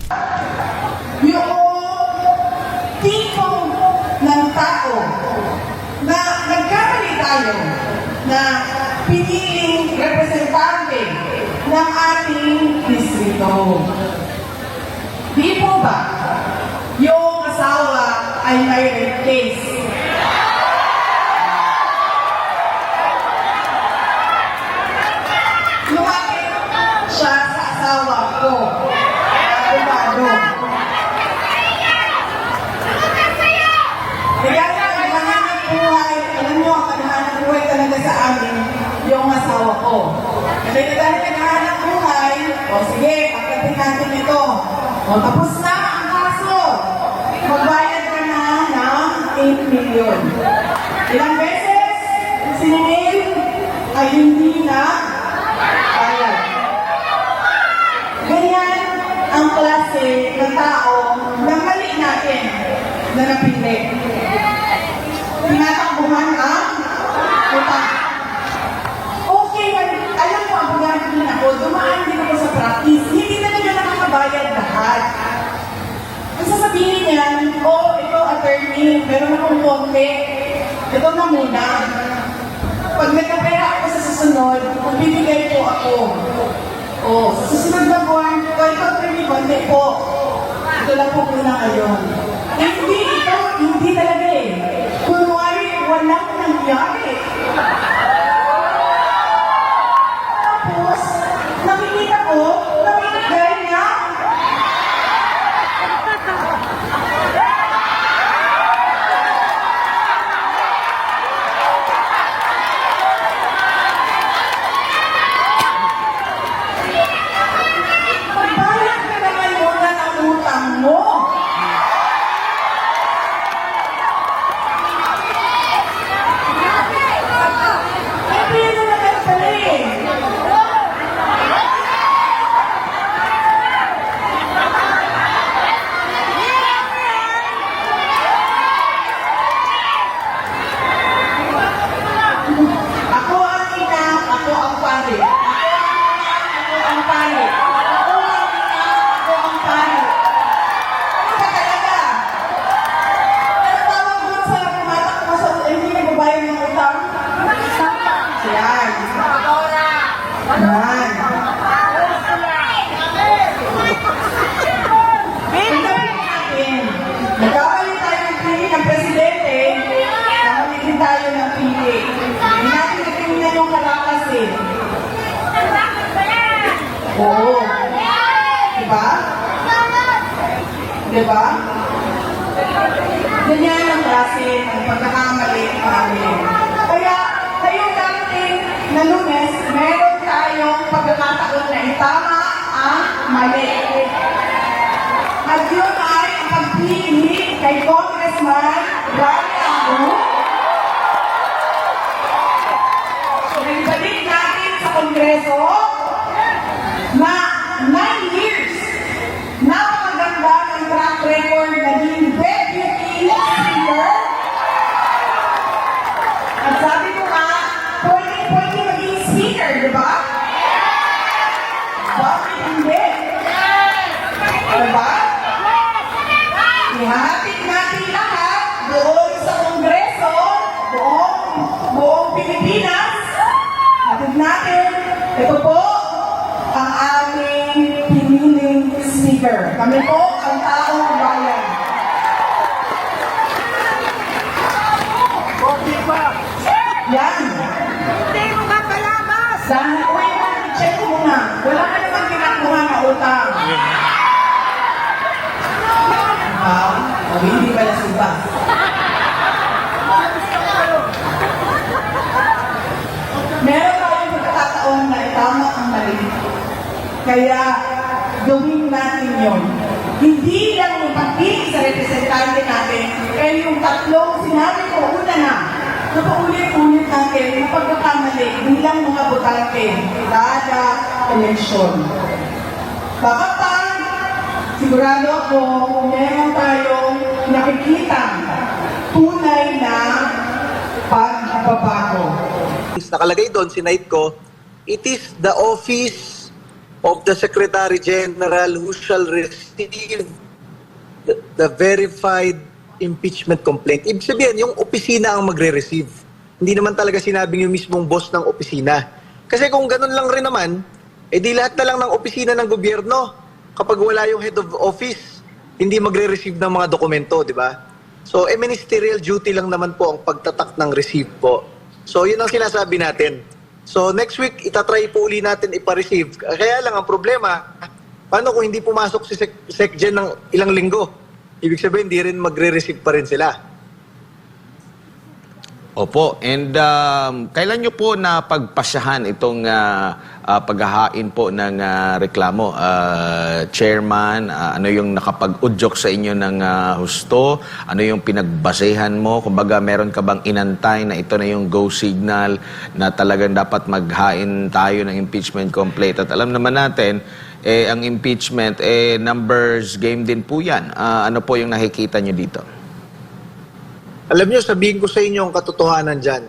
Yung tipo ng tao na nagkamali tayo na piniling representante ng ating distrito. Di po ba yung asawa ay may rape case? Lumapit siya sa asawa ko. Abogado. Kaya nga, naghahanap buhay, alam mo, ang naghahanap buhay talaga sa amin, yung asawa ko. Kasi dahil naghahanap buhay, o sige, pagkatin natin ito. O tapos na ang kaso. Magbayad ka na ng 8 million. Ilang beses, siningil ay hindi na bayad. Ganyan ang klase ng tao na mali natin na napili. Tinatakbuhan ang utang. Okay, alam mo, abogado din ako, dumaan din ako sa practice. Hindi talaga nakakabayad lahat. Ang sasabihin niyan, oh, ito attorney, meron akong konti. Ito na muna. Pag nagkapera ako sa susunod, magbibigay po ako. Oh, sa susunod na buwan, ito attorney, konti po. Ito lang po muna ngayon. Hindi ito, hindi talaga eh. Kunwari, walang nangyari. Tapos, nakikita ko, namimigay niya. Magbayad ka naman muna ng utang mo. Ako ang ina, ako ang pare. Ako ang pare. Ako ang ina, ako ang pare. Ano ba talaga? Ano tawag doon sa tumatakbo sa hindi nagbabayad ng utang? Yan. Yan. Nagkakali tayo ng pili ng presidente, nakakali din tayo ng pili. Hindi natin natingnan yung kalakas eh. Oo. Diba? Diba? Ganyan ang klase ng pagkakamali namin. Kaya, ngayong darating na Lunes, meron tayong pagkakataon na itama ang mali. At yun ay ang pagpili kay Congressman Rani Abu. Nagbalik natin sa Kongreso na 9 years napakaganda ng track record naging deputy speaker. At sabi ko nga, pwede maging speaker, di ba? Bakit hindi? Diba? Ihahatid natin lahat doon sa Kongreso, buong Pilipinas. Hatid natin, ito po ang aming piniling speaker. Kami po ang taong bayan. Yan. Hindi mo mapalabas! Dahil, check ko muna. Wala ka naman kinakuha na utang. Hindi pala suba. Meron tayong pagkakataon na itama ang mali. Kaya, gawin natin yun. Hindi lang yung pagpili sa representante natin, kaya yung tatlong sinabi ko, una na, napaulit-ulit natin yung pagkakamali bilang mga botante kada eleksyon. Baka pa, sigurado ako, meron tayong nakikita tunay na pagbabago. Nakalagay doon, sinight ko, it is the office of the Secretary General who shall receive the verified impeachment complaint. Ibig sabihin, yung opisina ang magre-receive. Hindi naman talaga sinabing yung mismong boss ng opisina. Kasi kung ganun lang rin naman, di lahat na lang ng opisina ng gobyerno, kapag wala yung head of office, hindi magre-receive ng mga dokumento, di ba? So, ministerial duty lang naman po ang pagtatak ng receive po. So, yun ang sinasabi natin. So, next week, itatry po uli natin ipa-receive. Kaya lang ang problema, paano kung hindi pumasok si SecGen ng ilang linggo? Ibig sabihin, hindi rin magre-receive pa rin sila. Opo. And kailan nyo po na pagpasyahan itong paghahain po ng reklamo? Chairman, ano yung nakapag-udyok sa inyo ng husto? Ano yung pinagbasehan mo? Kumbaga, meron ka bang inantay na ito na yung go signal na talagang dapat maghain tayo ng impeachment complaint? At alam naman natin, ang impeachment, numbers game din po yan. Ano po yung nakikita nyo dito? Alam nyo, sabihin ko sa inyo ang katotohanan dyan.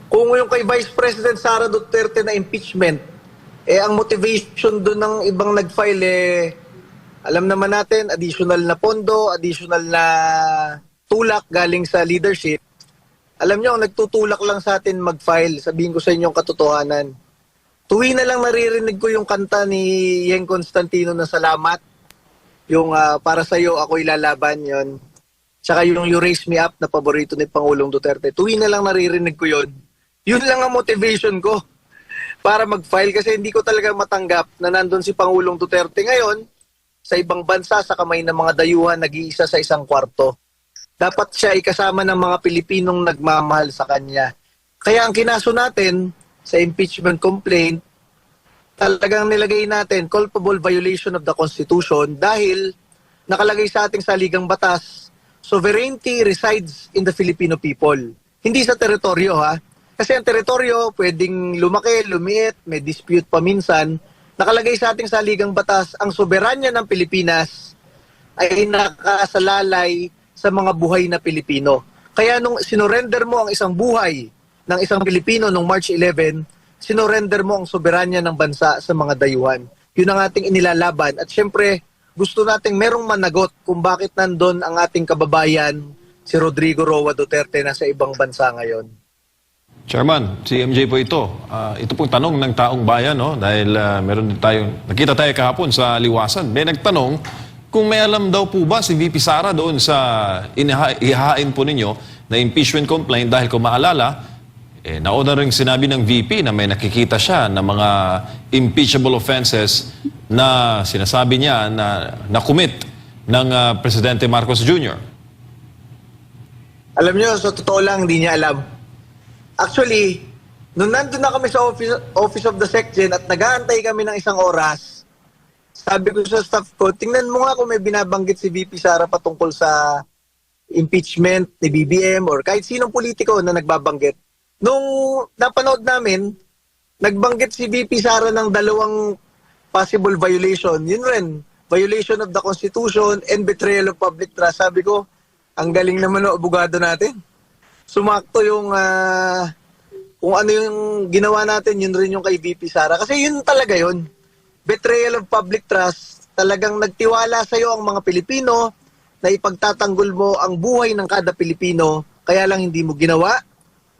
Kung yung kay Vice President Sara Duterte na impeachment, ang motivation doon ng ibang nag-file, alam naman natin, additional na pondo, additional na tulak galing sa leadership. Alam nyo, ang nagtutulak lang sa atin mag-file, sabihin ko sa inyo ang katotohanan. Tuwi na lang naririnig ko yung kanta ni Yeng Constantino na salamat. Yung para sa'yo, ako ilalaban yon. Tsaka yung You Raise Me Up na paborito ni Pangulong Duterte. Tuwi na lang naririnig ko yon. Yun lang ang motivation ko para mag-file kasi hindi ko talaga matanggap na nandun si Pangulong Duterte ngayon sa ibang bansa sa kamay ng mga dayuhan nag-iisa sa isang kwarto. Dapat siya ikasama ng mga Pilipinong nagmamahal sa kanya. Kaya ang kinaso natin sa impeachment complaint, talagang nilagay natin culpable violation of the Constitution dahil nakalagay sa ating saligang batas, sovereignty resides in the Filipino people. Hindi sa teritoryo ha. Kasi ang teritoryo pwedeng lumaki, lumiit, may dispute pa minsan. Nakalagay sa ating saligang batas, ang soberanya ng Pilipinas ay nakasalalay sa mga buhay na Pilipino. Kaya nung sinurrender mo ang isang buhay ng isang Pilipino nung March 11, sinurrender mo ang soberanya ng bansa sa mga dayuhan. Yun ang ating inilalaban. At syempre, gusto nating merong managot kung bakit nandun ang ating kababayan, si Rodrigo Roa Duterte, na sa ibang bansa ngayon. Chairman, si MJ po ito. Ito pong tanong ng taong bayan, no? Dahil meron din tayong, nakita tayo kahapon sa liwasan. May nagtanong kung may alam daw po ba si VP Sara doon sa ihahain po ninyo na impeachment complaint dahil kung maalala, nauna rin sinabi ng VP na may nakikita siya ng mga impeachable offenses na sinasabi niya na na-commit ng Presidente Marcos Jr. Alam nyo, sa totoo lang, hindi niya alam. Actually, nung nandun na kami sa office of the SecGen at nag-aantay kami ng isang oras, sabi ko sa staff ko, tingnan mo nga kung may binabanggit si VP Sara patungkol sa impeachment ni BBM or kahit sinong politiko na nagbabanggit. Nung napanood namin, nagbanggit si VP Sara ng dalawang possible violation. Yun rin, violation of the Constitution and betrayal of public trust. Sabi ko, ang galing naman ng abogado natin. Sumakto yung kung ano yung ginawa natin, yun rin yung kay VP Sara. Kasi yun talaga yun. Betrayal of public trust. Talagang nagtiwala sa'yo ang mga Pilipino na ipagtatanggol mo ang buhay ng kada Pilipino, kaya lang hindi mo ginawa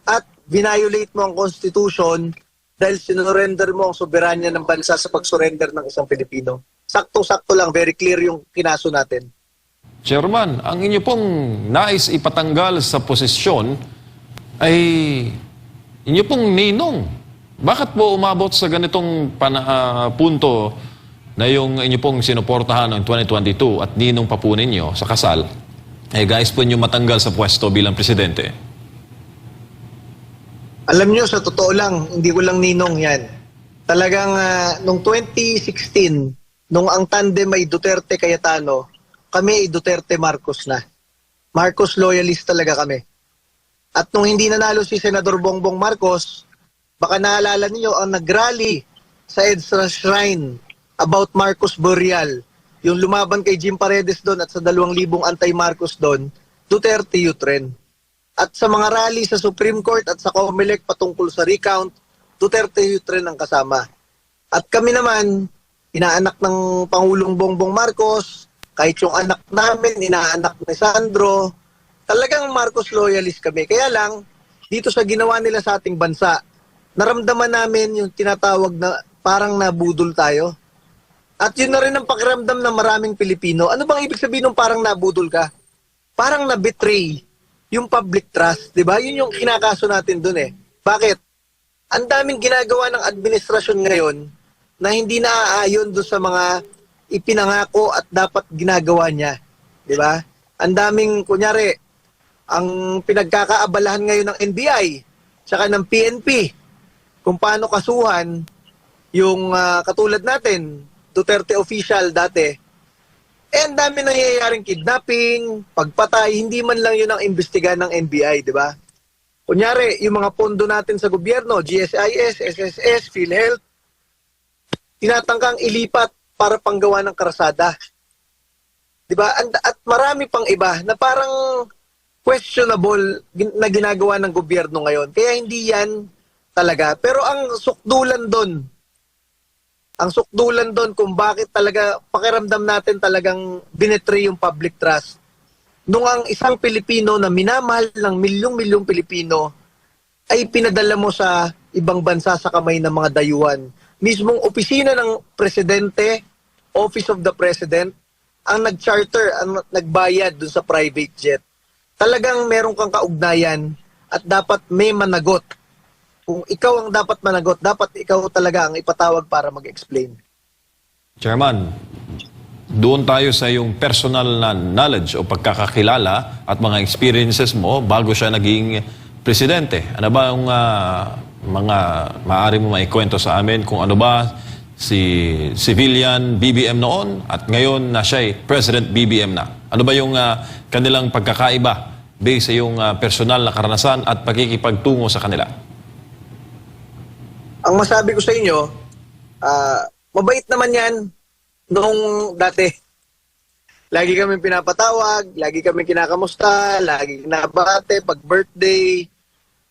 at violate mo ang Constitution dahil sinurrender mo ang soberanya ng bansa sa pag-surrender ng isang Pilipino. Sakto-sakto lang, very clear yung kinaso natin. Chairman, ang inyo pong nais ipatanggal sa posisyon ay inyo pong ninong. Bakit po umabot sa ganitong punto na yung inyo pong sinuportahan noong 2022 at ninong pa po ninyo sa kasal, guys po inyo matanggal sa pwesto bilang presidente? Alam nyo, sa totoo lang, hindi ko lang ninong yan. Talagang noong 2016, nung ang tandem ay Duterte-Cayetano, kami ay Duterte-Marcos na. Marcos loyalist talaga kami. At nung hindi nanalo si Senador Bongbong Marcos, baka naalala niyo ang nagrally sa EDSA Shrine about Marcos Burial. Yung lumaban kay Jim Paredes doon at sa 2,000 anti-Marcos doon, Duterte youth rin. At sa mga rally sa Supreme Court at sa COMELEC patungkol sa recount, Duterte youth rin ang kasama. At kami naman, inaanak ng Pangulong Bongbong Marcos, kahit yung anak namin, inaanak ni Sandro, talagang Marcos loyalist kami. Kaya lang, dito sa ginawa nila sa ating bansa, naramdaman namin yung tinatawag na parang nabudol tayo. At yun na rin ang pakiramdam ng maraming Pilipino. Ano bang ibig sabihin ng parang nabudol ka? Parang na-betray yung public trust, di ba? Yun yung kinakaso natin dun eh. Bakit? Ang daming ginagawa ng administrasyon ngayon na hindi naaayon doon sa mga ipinangako at dapat ginagawa niya. Di ba? Ang daming, kunyari, ang pinagkakaabalahan ngayon ng NBI tsaka ng PNP kung paano kasuhan yung katulad natin, Duterte official dati. Ang dami nangyayaring kidnapping, pagpatay, hindi man lang yun ang imbestigahan ng NBI, di ba? Kunyari, yung mga pondo natin sa gobyerno, GSIS, SSS, PhilHealth, tinatangkang ilipat para panggawa ng karasada. Di ba? At marami pang iba na parang questionable na ginagawa ng gobyerno ngayon. Kaya hindi yan talaga. Pero ang sukdulan doon kung bakit talaga pakiramdam natin talagang binetray yung public trust. Nung ang isang Pilipino na minamahal ng milyong-milyong Pilipino ay pinadala mo sa ibang bansa sa kamay ng mga dayuhan. Mismong opisina ng presidente, Office of the President, ang nag-charter, ang nagbayad dun sa private jet. Talagang meron kang kaugnayan at dapat may managot. Kung ikaw ang dapat managot, dapat ikaw talaga ang ipatawag para mag-explain. Chairman, doon tayo sa yung personal na knowledge o pagkakakilala at mga experiences mo bago siya naging presidente. Ano ba yung mga maaari mo maikwento sa amin kung ano ba si civilian BBM noon at ngayon na siya ay President BBM na? Ano ba yung kanilang pagkakaiba based sa yung personal na karanasan at pagkikipagtungo sa kanila? Ang masabi ko sa inyo, mabait naman yan noong dati. Lagi kami pinapatawag, lagi kami kinakamusta, lagi kinabate, pag birthday,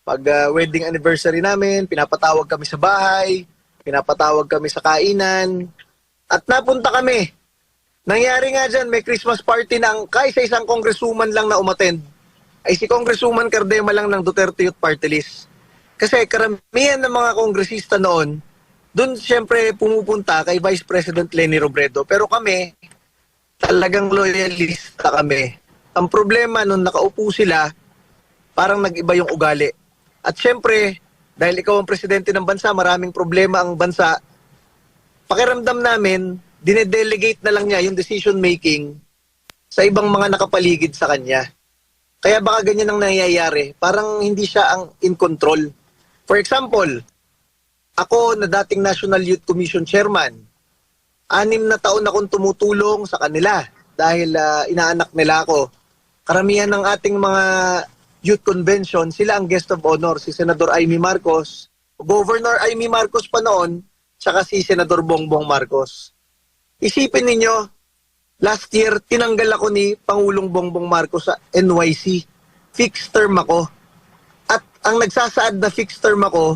pag wedding anniversary namin, pinapatawag kami sa bahay, pinapatawag kami sa kainan, at napunta kami. Nangyari nga dyan, may Christmas party na kahit sa isang congresswoman lang na umattend, ay si Congresswoman Cardema lang ng Duterte Youth Party List. Kasi karamihan ng mga kongresista noon, doon siyempre pumupunta kay Vice President Leni Robredo. Pero kami, talagang loyalista kami. Ang problema nung nakaupo sila, parang nag-iba yung ugali. At siyempre, dahil ikaw ang presidente ng bansa, maraming problema ang bansa, pakiramdam namin, dinedelegate na lang niya yung decision making sa ibang mga nakapaligid sa kanya. Kaya baka ganyan ang nangyayari. Parang hindi siya ang in control. For example, ako na dating National Youth Commission Chairman, 6 na taon akong tumutulong sa kanila dahil inaanak nila ako. Karamihan ng ating mga youth convention, sila ang guest of honor, si Senador Amy Marcos, Governor Amy Marcos pa noon, saka si Senador Bongbong Marcos. Isipin ninyo, last year, tinanggal ako ni Pangulong Bongbong Marcos sa NYC. Fixed term ako. At ang nagsasaad na fixed term ako,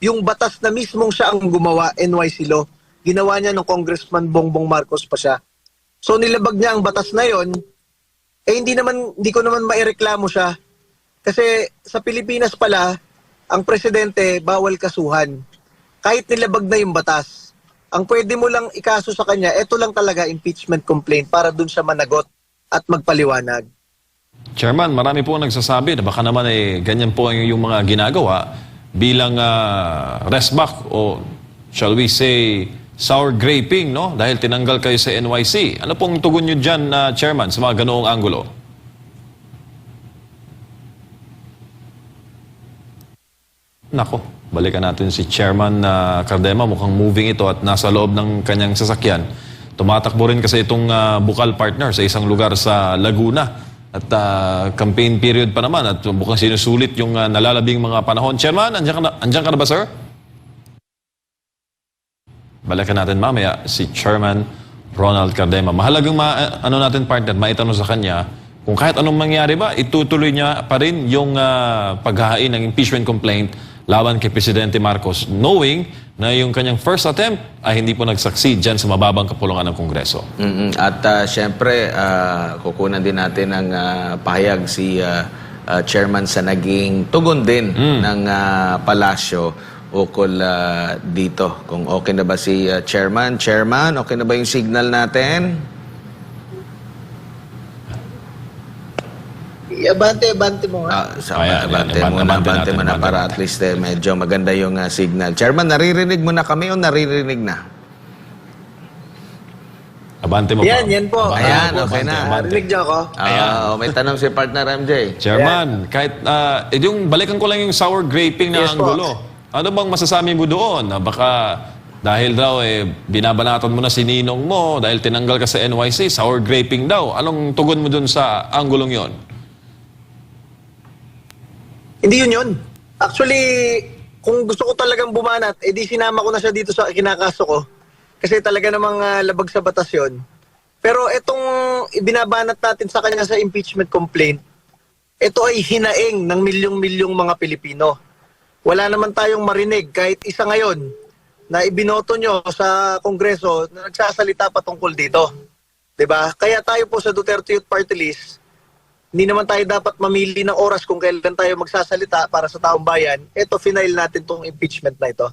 yung batas na mismong siya ang gumawa, NYC law, ginawa niya ng Congressman Bongbong Marcos pa siya. So nilabag niya ang batas na yon, hindi ko naman maireklamo siya. Kasi sa Pilipinas pala, ang presidente bawal kasuhan. Kahit nilabag na yung batas. Ang pwede mo lang ikaso sa kanya, ito lang talaga impeachment complaint para dun siya managot at magpaliwanag. Chairman, marami po ang nagsasabi na baka naman ganyan po yung mga ginagawa bilang restback o shall we say sour graping, no? Dahil tinanggal kayo sa NYC. Ano pong tugon nyo dyan, Chairman, sa mga ganoong anggulo? Nako, balikan natin si Chairman Cardema. Mukhang moving ito at nasa loob ng kanyang sasakyan. Tumatakbo rin kasi itong Bukal partner sa isang lugar sa Laguna. At campaign period pa naman at mukhang sinusulit yung nalalabing mga panahon. Chairman, andyan ka na ba, sir? Balikan natin mamaya si Chairman Ronald Cardema. Mahalagang natin partner, maitanong sa kanya kung kahit anong mangyari ba, itutuloy niya pa rin yung paghahain ng impeachment complaint laban kay Presidente Marcos, knowing na yung kanyang first attempt ay hindi po nag-succeed dyan sa mababang kapulungan ng Kongreso. At syempre, kukunan din natin ng pahayag si Chairman sa naging tugon din ng palasyo ukol dito. Kung okay na ba si Chairman? Chairman, okay na ba yung signal natin? Abante mo nga. Ayan, Abante ayan. muna Abante natin, para at least medyo maganda yung signal. Chairman, naririnig mo na kami o naririnig na? Abante mo Yan po. Abante Ayan, mo po, okay abante, na. abante. Narinig niyo ako? May tanong si partner MJ. Chairman, kahit yung balikan ko lang yung sour graping na Yes, po. anggulo. Ano bang masasabi mo doon? Baka dahil daw binabanatan mo na si ninong mo dahil tinanggal ka sa NYC, sour graping daw. Anong tugon mo doon sa anggulong yon? Hindi yun. Actually, kung gusto ko talagang bumanat, di sinama ko na siya dito sa kinakaso ko. Kasi talaga namang labag sa batas yun. Pero itong ibinabanat natin sa kanya sa impeachment complaint, ito ay hinaing ng milyong-milyong mga Pilipino. Wala naman tayong marinig kahit isa ngayon na ibinoto nyo sa Kongreso na nagsasalita patungkol dito. 'Di ba? Kaya tayo po sa Duterte Youth Party List, hindi naman tayo dapat mamili ng oras kung kailan tayo magsasalita para sa taong bayan. Ito, final natin tong impeachment na ito.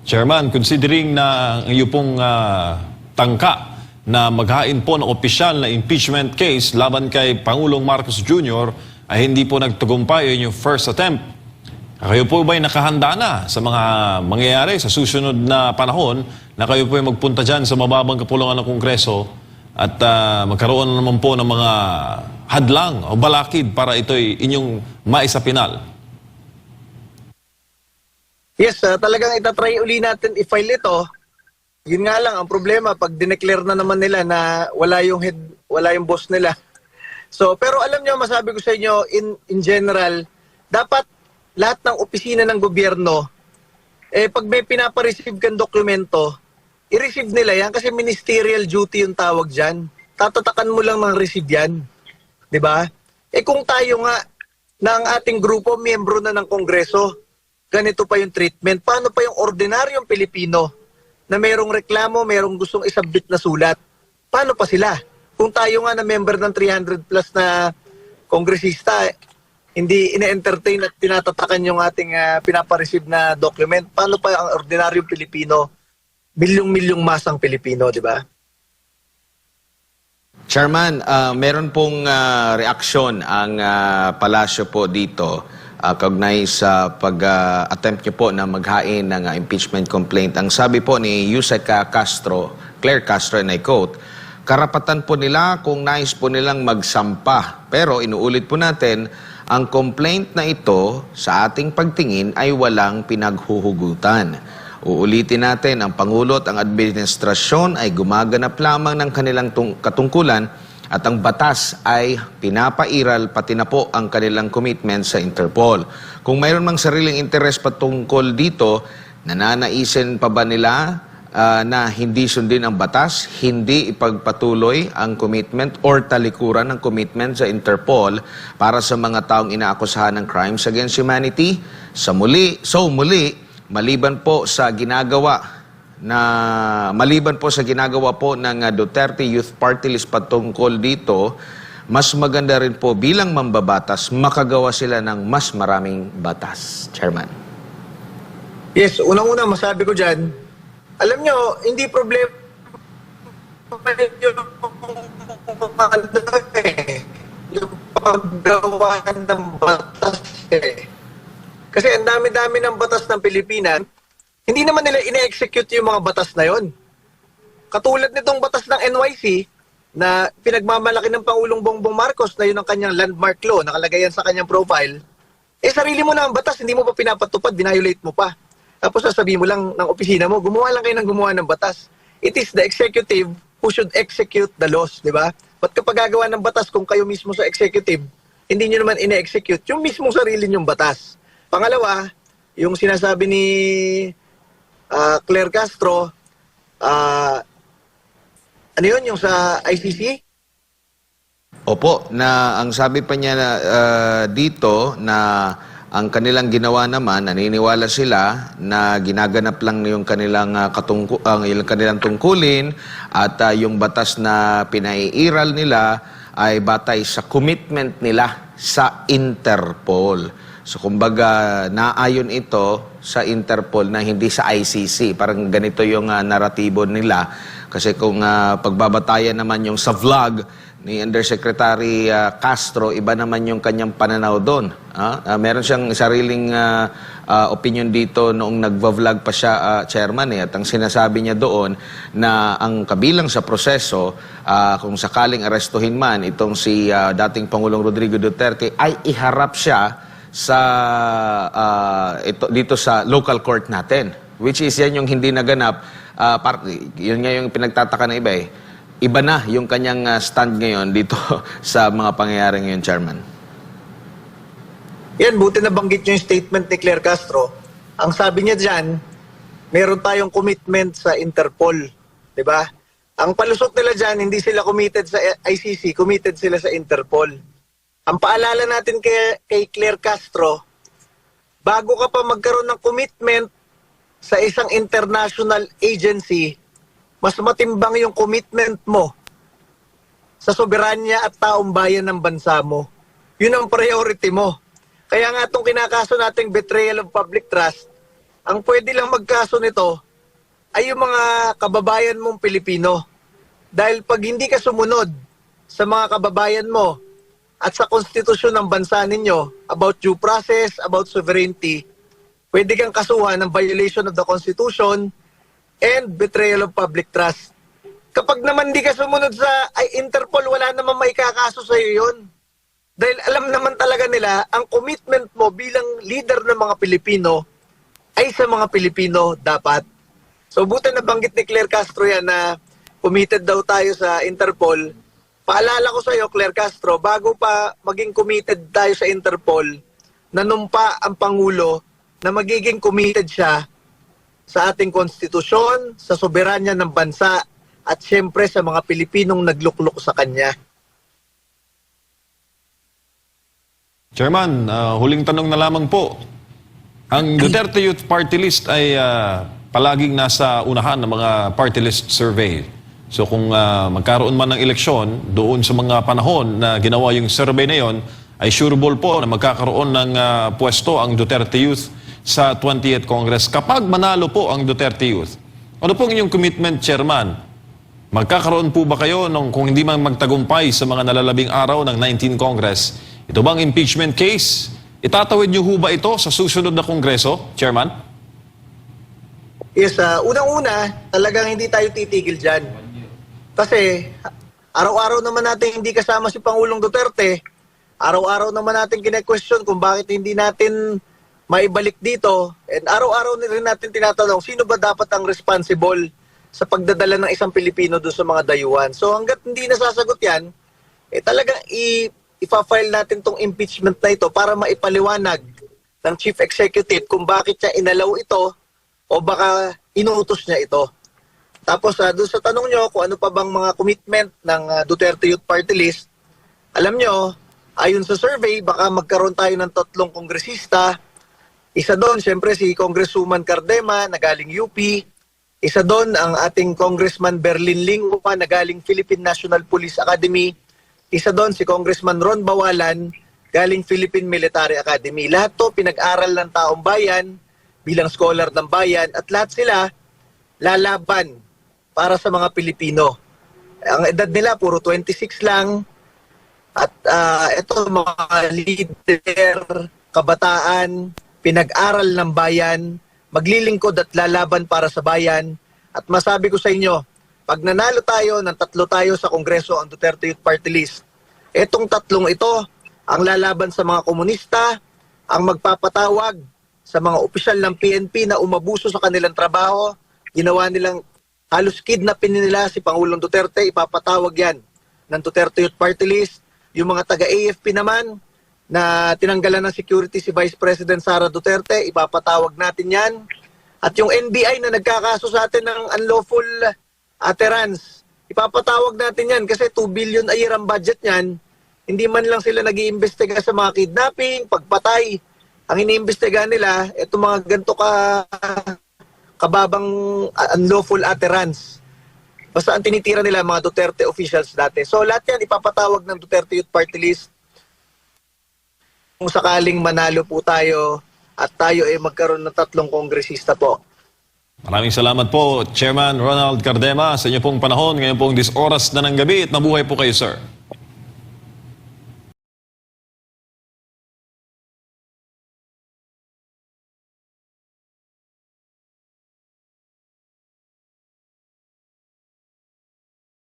Chairman, considering na ang iyo pong tangka na maghain po ng opisyal na impeachment case laban kay Pangulong Marcos Jr. ay hindi po nagtagumpay yung first attempt, kayo po ba'y nakahanda na sa mga mangyayari sa susunod na panahon na kayo po ay magpunta dyan sa mababang kapulungan ng Kongreso at magkaroon naman po ng mga hadlang o balakid para ito'y inyong maisapinal? Yes, talagang itatry uli natin i-file ito. Yun nga lang, ang problema, pag dineclare na naman nila na wala yung head, wala yung boss nila. So, pero alam nyo, masabi ko sa inyo, in general, dapat lahat ng opisina ng gobyerno, pag may pinapareceive kang dokumento, i-receive nila yan kasi ministerial duty yung tawag dyan. Tatatakan mo lang ng receive yan. 'Di ba? Kung tayo nga na ang ating grupo, miyembro na ng Kongreso, ganito pa yung treatment. Paano pa yung ordinaryong Pilipino na mayroong reklamo, mayroong gustong isubmit na sulat? Paano pa sila? Kung tayo nga na member ng 300 plus na kongresista, hindi ina-entertain at tinatatakan yung ating pinapareceive na document, paano pa ang ordinaryong Pilipino, milyong-milyong masang Pilipino, di ba? Chairman, meron pong reaksyon ang palasyo po dito kaugnay sa pag-attempt niyo po na maghain ng impeachment complaint. Ang sabi po ni Yusek Claire Castro, and I quote, karapatan po nila kung nais po nilang magsampa. Pero inuulit po natin, ang complaint na ito sa ating pagtingin ay walang pinaghuhugutan. Uulitin natin, ang Pangulo at ang administrasyon ay gumaganap lamang ng kanilang katungkulan at ang batas ay pinapairal pati na po ang kanilang commitment sa Interpol. Kung mayroon mang sariling interes patungkol dito, nananaisin pa ba nila na hindi sundin ang batas, hindi ipagpatuloy ang commitment or talikuran ng commitment sa Interpol para sa mga taong inaakusahan ng crimes against humanity? Muli, maliban po sa ginagawa po ng Duterte Youth Party List patungkol dito, mas maganda rin po bilang mambabatas makagawa sila ng mas maraming batas. Chairman. Yes, unang-una masabi ko dyan, alam nyo, hindi problema yung paggawa ng batas Kasi ang dami-dami ng batas ng Pilipinas, hindi naman nila ine-execute yung mga batas na yon. Katulad nitong batas ng NYC na pinagmamalaki ng Pangulong Bongbong Marcos na yun ang kanyang landmark law, nakalagay yan sa kanyang profile, sarili mo na ang batas, hindi mo pa pinapatupad, violate mo pa. Tapos sasabihin mo lang ng opisina mo, gumawa lang kayo ng gumawa ng batas. It is the executive who should execute the laws, di ba? But kapag gagawa ng batas, kung kayo mismo sa executive, hindi nyo naman ine-execute yung mismong sarili nyong batas. Pangalawa, yung sinasabi ni Claire Castro, ano yun, yung sa ICC? Opo, na ang sabi pa niya dito na ang kanilang ginawa naman, naniniwala sila na ginaganap lang yung kanilang yung kanilang tungkulin at yung batas na pinaiiral nila ay batay sa commitment nila sa Interpol. So kumbaga, naayon ito sa Interpol na hindi sa ICC. Parang ganito yung naratibo nila. Kasi kung pagbabatayan naman yung sa vlog ni Undersecretary Castro, iba naman yung kanyang pananaw doon. Meron siyang sariling opinion dito noong nagva-vlog pa siya, Chairman. At ang sinasabi niya doon na ang kabilang sa proseso, kung sakaling arestuhin man itong si dating Pangulong Rodrigo Duterte, ay iharap siya sa dito sa local court natin, which is yan yung hindi naganap. Yun nga yung pinagtataka ng iba iba na yung kanyang stand ngayon dito sa mga pangyayari ngayon, Chairman. Yan, buti na banggit yung statement ni Claire Castro. Ang sabi niya dyan, meron tayong commitment sa Interpol. Di ba? Ang palusot nila dyan, hindi sila committed sa ICC, committed sila sa Interpol. Ang paalala natin kay Claire Castro, bago ka pa magkaroon ng commitment sa isang international agency, mas matimbang yung commitment mo sa soberanya at taong bayan ng bansa mo. Yun ang priority mo. Kaya nga itong kinakaso nating betrayal of public trust, ang pwede lang magkaso nito ay yung mga kababayan mong Pilipino. Dahil pag hindi ka sumunod sa mga kababayan mo at sa konstitusyon ng bansa ninyo about due process, about sovereignty, pwede kang kasuhan ng violation of the Constitution and betrayal of public trust. Kapag naman di ka sumunod sa Interpol, wala naman maikakaso sa iyo yun. Dahil alam naman talaga nila, ang commitment mo bilang leader ng mga Pilipino ay sa mga Pilipino dapat. So buti na banggit ni Claire Castro yan na committed daw tayo sa Interpol. Paalala ko sa iyo, Claire Castro, bago pa maging committed tayo sa Interpol, nanumpa ang Pangulo na magiging committed siya sa ating konstitusyon, sa soberanya ng bansa, at siyempre sa mga Pilipinong nagluklok sa kanya. Chairman, huling tanong na lamang po. Ang Duterte Youth Party List ay palaging nasa unahan ng mga party list survey. So kung magkaroon man ng eleksyon, doon sa mga panahon na ginawa yung survey na yon, ay sureable po na magkakaroon ng pwesto ang Duterte Youth sa 20th Congress kapag manalo po ang Duterte Youth. Ano pong inyong commitment, Chairman? Magkakaroon po ba kayo kung hindi man magtagumpay sa mga nalalabing araw ng 19th Congress? Ito bang impeachment case? Itatawid niyo ho ba ito sa susunod na Kongreso, Chairman? Yes, unang-una, talagang hindi tayo titigil dyan. Kasi araw-araw naman natin hindi kasama si Pangulong Duterte. Araw-araw naman natin kine-question kung bakit hindi natin maibalik dito. And araw-araw rin natin tinatanong, sino ba dapat ang responsible sa pagdadala ng isang Pilipino doon sa mga dayuhan. So hanggat hindi nasasagot yan, talagang ipa-file natin tong impeachment na ito para maipaliwanag ng Chief Executive kung bakit niya inalaw ito o baka inuutos niya ito. Tapos doon sa tanong nyo kung ano pa bang mga commitment ng Duterte Youth Party List, alam nyo, ayon sa survey, baka magkaroon tayo ng 3 kongresista. Isa doon, siyempre, si Congresswoman Cardema na galing UP. Isa doon, ang ating Congressman Berlin Lingua na galing Philippine National Police Academy. Isa doon, si Congressman Ron Bawalan galing Philippine Military Academy. Lahat to pinag-aral ng taong bayan bilang scholar ng bayan at lahat sila lalaban para sa mga Pilipino. Ang edad nila, puro 26 lang. At ito, mga leader, kabataan, pinag-aral ng bayan, maglilingkod at lalaban para sa bayan. At masabi ko sa inyo, pag nanalo tayo, ng 3 tayo sa Kongreso, ang Duterte Youth Party List, etong 3 ito, ang lalaban sa mga komunista, ang magpapatawag sa mga opisyal ng PNP na umabuso sa kanilang trabaho, ginawa nilang halos kidnapin nila si Pangulong Duterte, ipapatawag yan ng Duterte Youth Party List. Yung mga taga-AFP naman, na tinanggalan ng security si Vice President Sara Duterte, ipapatawag natin yan. At yung NBI na nagkakaso sa atin ng unlawful utterance, ipapatawag natin yan kasi 2 billion a year ang budget niyan. Hindi man lang sila nag-iimbestiga sa mga kidnapping, pagpatay ang iniimbestigahan nila, itong mga ganito kababang unlawful utterance. Basta ang tinitira nila mga Duterte officials dati. So lahat yan ipapatawag ng Duterte Youth Party List. Kung sakaling manalo po tayo at tayo ay magkaroon ng 3 kongresista po. Maraming salamat po, Chairman Ronald Cardema, sa inyo pong panahon. Ngayon pong 10 oras na ng gabi at mabuhay po kayo, sir.